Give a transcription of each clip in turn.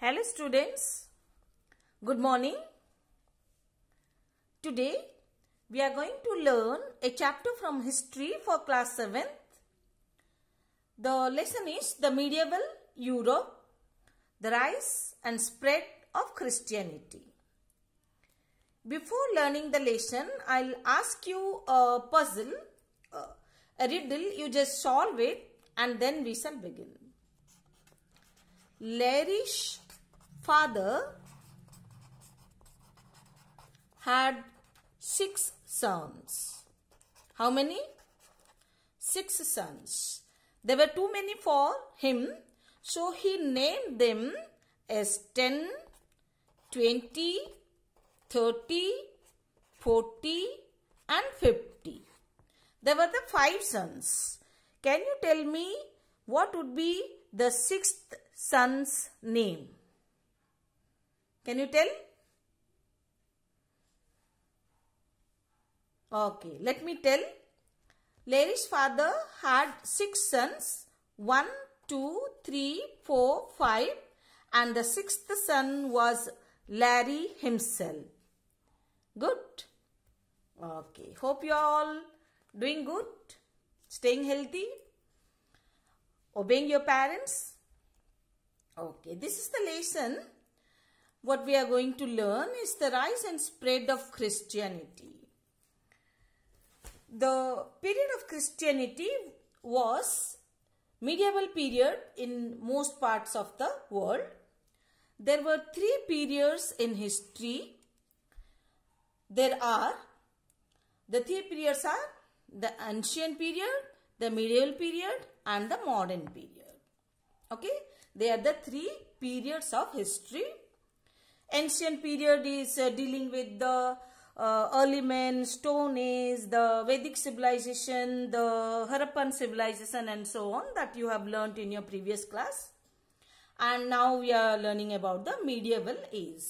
Hello students, good morning. Today we are going to learn a chapter from history for class 7th. The lesson is the medieval Europe, the rise and spread of Christianity. Before learning the lesson, I'll ask you a puzzle, a riddle. You just solve it and then we shall begin. Larry's father had 6 sons. How many? 6 sons. There were too many for him, so he named them as 10, 20, 30, 40 and 50. There were the 5 sons. Can you tell me what would be the 6th son's name? Can you tell? Okay, let me tell. Larry's father had 6 sons, 1, 2, 3, 4, 5 and the 6th son was Larry himself. Good. Okay, hope you are all doing good, staying healthy, obeying your parents. Okay, this is the lesson. What we are going to learn is the rise and spread of Christianity. The period of Christianity was medieval period in most parts of the world. There were 3 periods in history. The 3 periods are the ancient period, the medieval period and the modern period. Okay, they are the 3 periods of history. Ancient period is dealing with the early men, Stone Age, the Vedic civilization, the Harappan civilization and so on that you have learnt in your previous class. And now we are learning about the medieval age.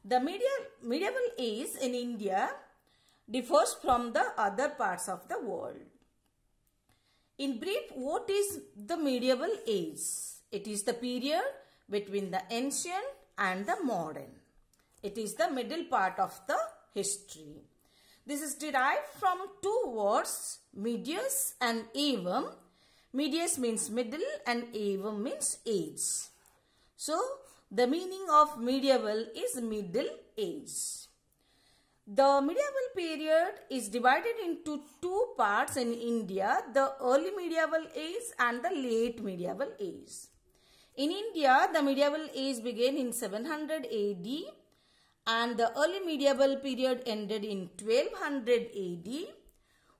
The medieval age in India differs from the other parts of the world. In brief, what is the medieval age? It is the period between the ancient and the modern. It is the middle part of the history. This is derived from 2 words, medius and aevum. Medius means middle and aevum means age. So, the meaning of medieval is middle age. The medieval period is divided into 2 parts in India, the early medieval age and the late medieval age. In India, the medieval age began in 700 AD and the early medieval period ended in 1200 AD,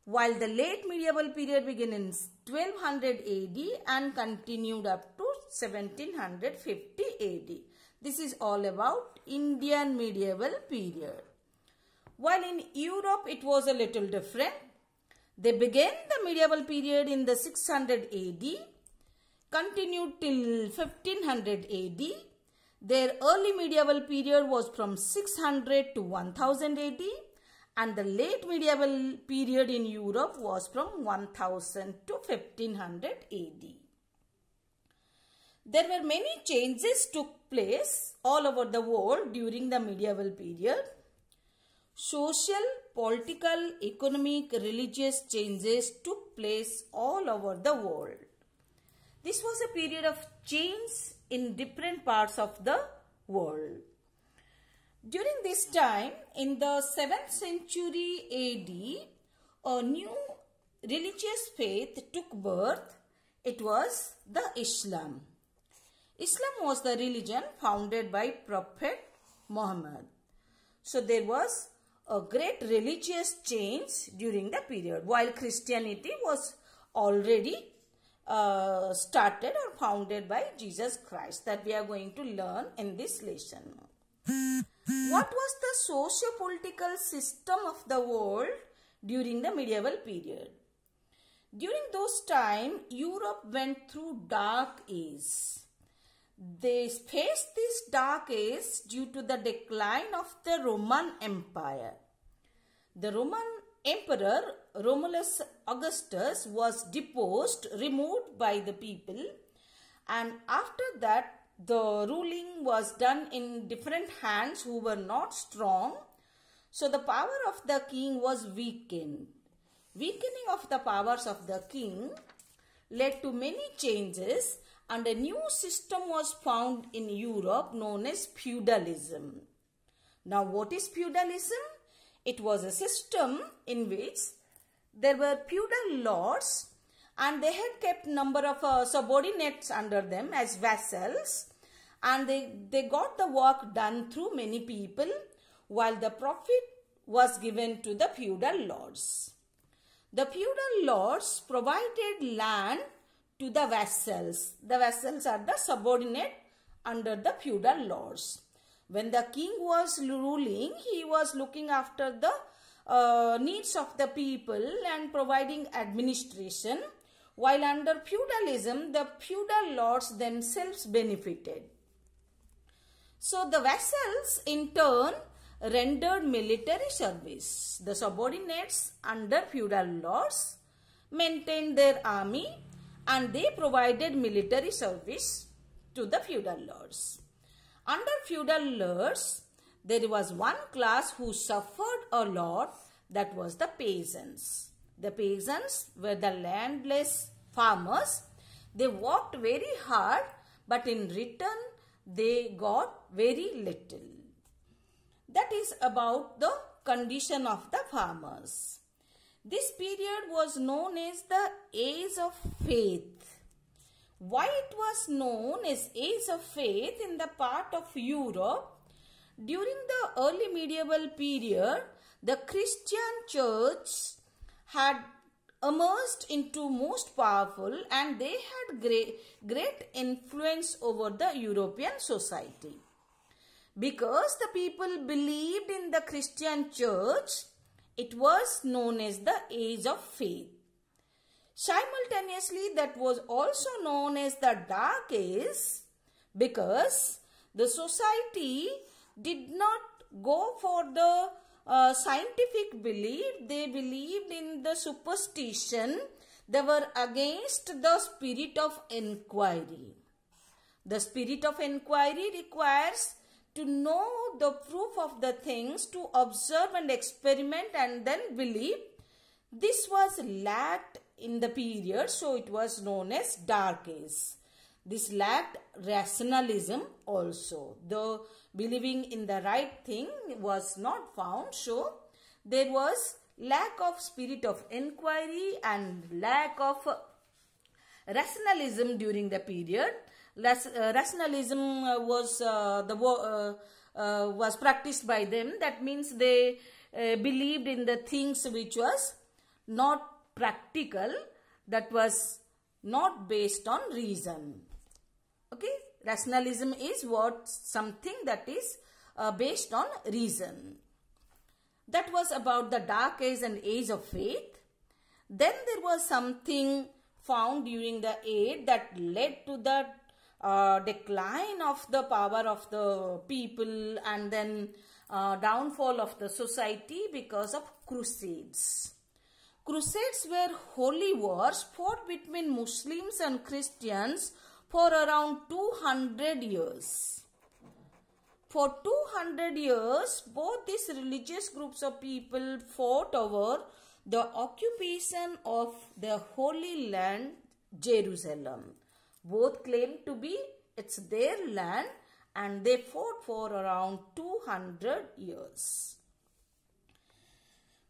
while the late medieval period began in 1200 AD and continued up to 1750 AD. This is all about Indian medieval period. While in Europe it was a little different. They began the medieval period in the 600 AD, continued till 1500 AD. Their early medieval period was from 600 to 1000 AD and the late medieval period in Europe was from 1000 to 1500 AD. There were many changes took place all over the world during the medieval period. Social, political, economic, religious changes took place all over the world. This was a period of change in different parts of the world. During this time, in the 7th century AD, a new religious faith took birth. It was the Islam. Islam was the religion founded by Prophet Muhammad. So there was a great religious change during the period, while Christianity was already started or founded by Jesus Christ, that we are going to learn in this lesson. What was the socio-political system of the world during the medieval period? During those times, Europe went through dark age. They faced this dark age due to the decline of the Roman Empire. The Roman Emperor Romulus Augustus was deposed, removed by the people, and after that the ruling was done in different hands who were not strong. So the power of the king was weakened. Weakening of the powers of the king led to many changes, and a new system was found in Europe known as feudalism. Now, what is feudalism? It was a system in which there were feudal lords, and they had kept number of subordinates under them as vassals, and they got the work done through many people, while the profit was given to the feudal lords. The feudal lords provided land to the vassals. The vassals are the subordinate under the feudal lords. When the king was ruling, he was looking after the needs of the people and providing administration, while under feudalism, the feudal lords themselves benefited. So the vassals in turn rendered military service. The subordinates under feudal lords maintained their army, and they provided military service to the feudal lords. Under feudal lords, there was one class who suffered a lot, that was the peasants. The peasants were the landless farmers. They worked very hard, but in return, they got very little. That is about the condition of the farmers. This period was known as the Age of Faith. Why it was known as Age of Faith in the part of Europe? During the early medieval period, the Christian church had emerged into most powerful, and they had great influence over the European society. Because the people believed in the Christian church, it was known as the Age of Faith. Simultaneously, that was also known as the Dark Age, because the society did not go for the scientific belief. They believed in the superstition. They were against the spirit of inquiry. The spirit of inquiry requires to know the proof of the things, to observe and experiment and then believe. This was lacked in the period, so it was known as Dark Age. This lacked rationalism also. The believing in the right thing was not found, so there was lack of spirit of inquiry and lack of rationalism during the period. Rationalism was practiced by them. That means they believed in the things which was not practical, that was not based on reason. Okay, rationalism is something that is based on reason. That was about the Dark Age and Age of Faith. Then there was something found during the age that led to the decline of the power of the people, and then downfall of the society because of crusades. Crusades were holy wars fought between Muslims and Christians for around 200 years. For 200 years, both these religious groups of people fought over the occupation of the Holy Land, Jerusalem. Both claimed to be it's their land, and they fought for around 200 years.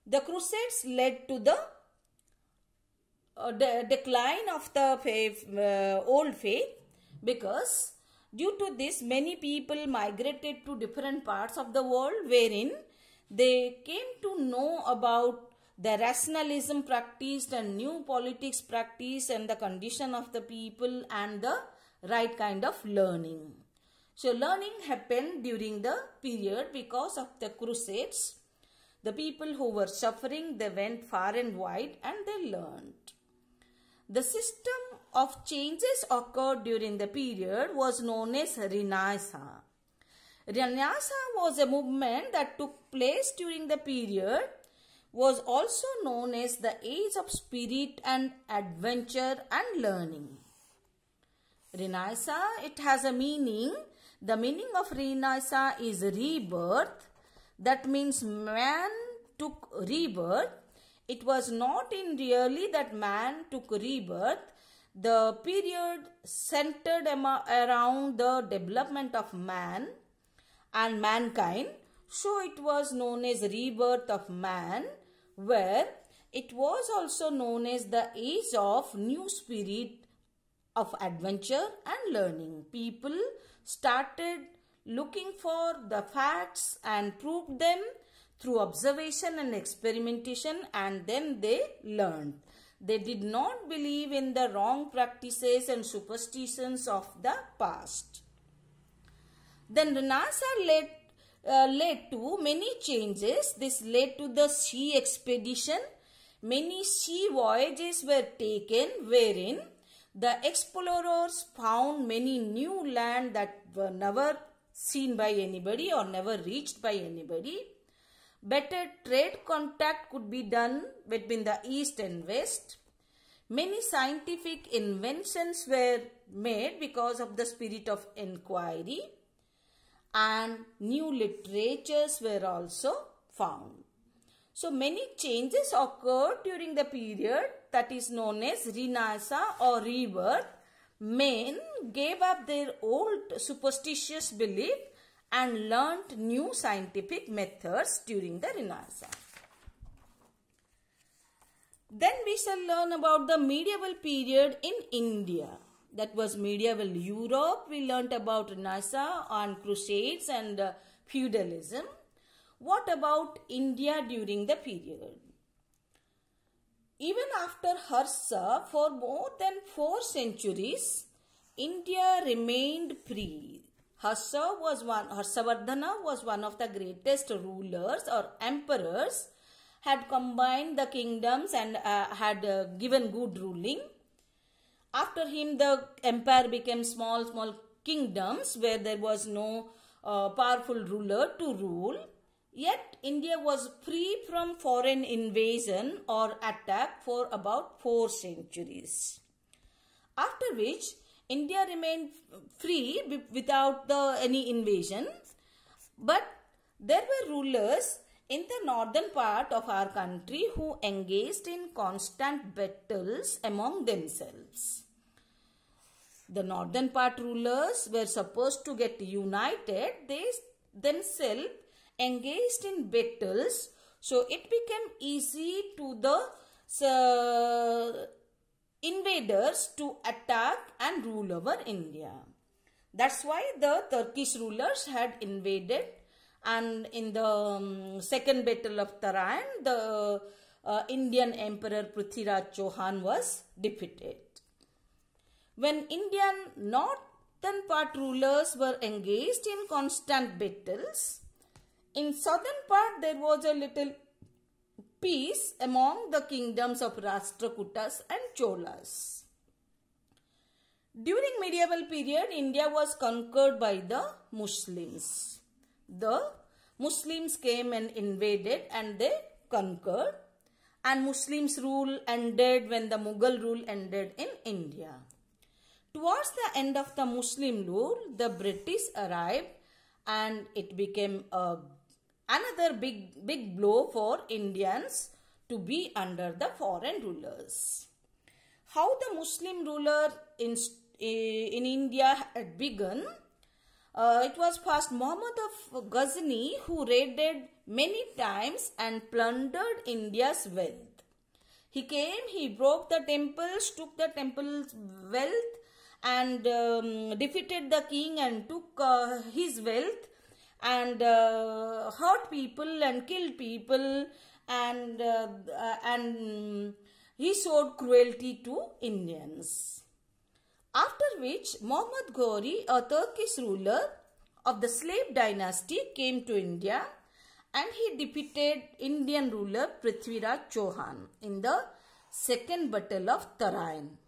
The Crusades led to the decline of the old faith, because due to this many people migrated to different parts of the world, wherein they came to know about the rationalism practiced and new politics practiced and the condition of the people and the right kind of learning. So learning happened during the period because of the Crusades. The people who were suffering, they went far and wide and they learned. The system of changes occurred during the period was known as Renaissance. Renaissance was a movement that took place during the period, was also known as the Age of Spirit and Adventure and Learning. Renaissance, it has a meaning. The meaning of Renaissance is rebirth. That means man took rebirth. It was not in really that man took rebirth. The period centered around the development of man and mankind. So it was known as rebirth of man, where it was also known as the age of new spirit of adventure and learning. People started looking for the facts and proved them through observation and experimentation, and then they learned. They did not believe in the wrong practices and superstitions of the past. Then Renaissance led to many changes. This led to the sea expedition. Many sea voyages were taken wherein the explorers found many new land that were never seen by anybody or never reached by anybody. Better trade contact could be done between the east and west. Many scientific inventions were made because of the spirit of inquiry, and new literatures were also found. So many changes occurred during the period that is known as Renaissance or rebirth. Men gave up their old superstitious belief and learnt new scientific methods during the Renaissance. Then we shall learn about the medieval period in India. That was medieval Europe. We learnt about Renaissance and Crusades and feudalism. What about India during the period? Even after Harsha, for more than 4 centuries, India remained free. Harshavardhana was one of the greatest rulers or emperors, had combined the kingdoms and had given good ruling. After him, the empire became small kingdoms where there was no powerful ruler to rule. Yet, India was free from foreign invasion or attack for about 4 centuries. After which, India remained free without any invasion. But there were rulers in the northern part of our country who engaged in constant battles among themselves. The northern part rulers were supposed to get united. They themselves engaged in battles, so it became easy to the invaders to attack and rule over India. That's why the Turkish rulers had invaded, and in the second battle of Tarain, the Indian Emperor Prithviraj Chauhan was defeated. When Indian northern part rulers were engaged in constant battles, in southern part there was a little peace among the kingdoms of Rashtrakutas and Cholas. During medieval period, India was conquered by the Muslims. The Muslims came and invaded and they conquered, and Muslims' rule ended when the Mughal rule ended in India. Towards the end of the Muslim rule, the British arrived, and it became another big blow for Indians to be under the foreign rulers. How the Muslim ruler in India had begun? It was first Muhammad of Ghazni who raided many times and plundered India's wealth. He came, he broke the temples, took the temple's wealth, and defeated the king and took his wealth, and hurt people and killed people, and he showed cruelty to Indians. After which, Muhammad Ghori, a Turkish ruler of the slave dynasty, came to India, and he defeated Indian ruler Prithviraj Chauhan in the second battle of Tarain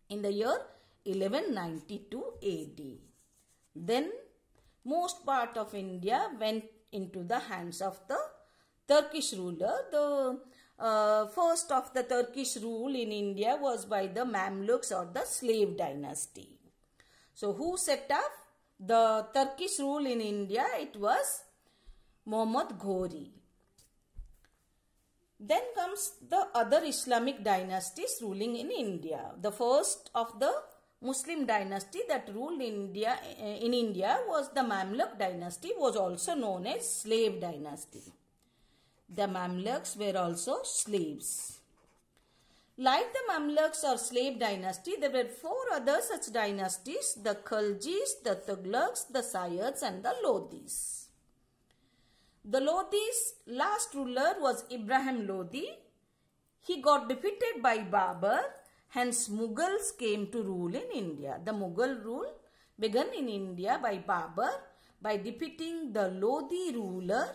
in the year 1192 AD. Then most part of India went into the hands of the Turkish ruler. The first of the Turkish rule in India was by the Mamluks or the slave dynasty. So who set up the Turkish rule in India? It was Muhammad Ghori. Then comes the other Islamic dynasties ruling in India. The first of the Muslim dynasty that ruled in India was the Mamluk dynasty, was also known as slave dynasty. The Mamluks were also slaves. Like the Mamluks or slave dynasty, there were 4 other such dynasties: the Khaljis, the Tughlaqs, the Sayyids and the Lodhis. The Lodhis' last ruler was Ibrahim Lodi. He got defeated by Babur. Hence, Mughals came to rule in India. The Mughal rule began in India by Babur by defeating the Lodi ruler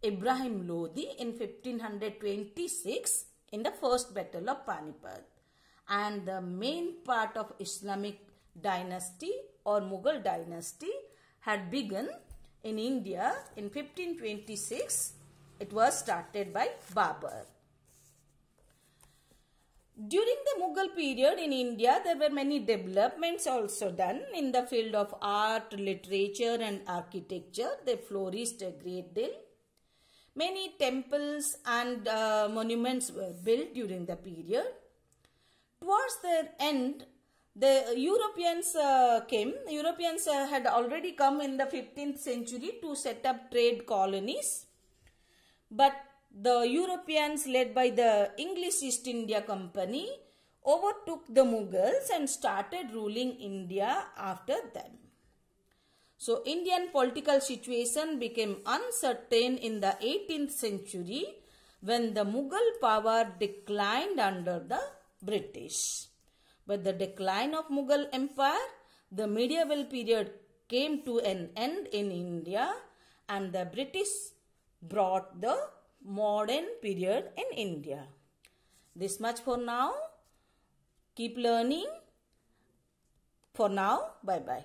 Ibrahim Lodi in 1526 in the first battle of Panipat. And the main part of Islamic dynasty or Mughal dynasty had begun in India in 1526. It was started by Babur. During the Mughal period in India, there were many developments also done in the field of art, literature and architecture. They flourished a great deal. Many temples and monuments were built during the period. Towards their end, the Europeans came. Europeans had already come in the 15th century to set up trade colonies. But the Europeans, led by the English East India Company, overtook the Mughals and started ruling India after them. So, Indian political situation became uncertain in the 18th century when the Mughal power declined under the British. With the decline of Mughal Empire, the medieval period came to an end in India and the British brought the modern period in India. This much for now. Keep learning. For now, bye-bye.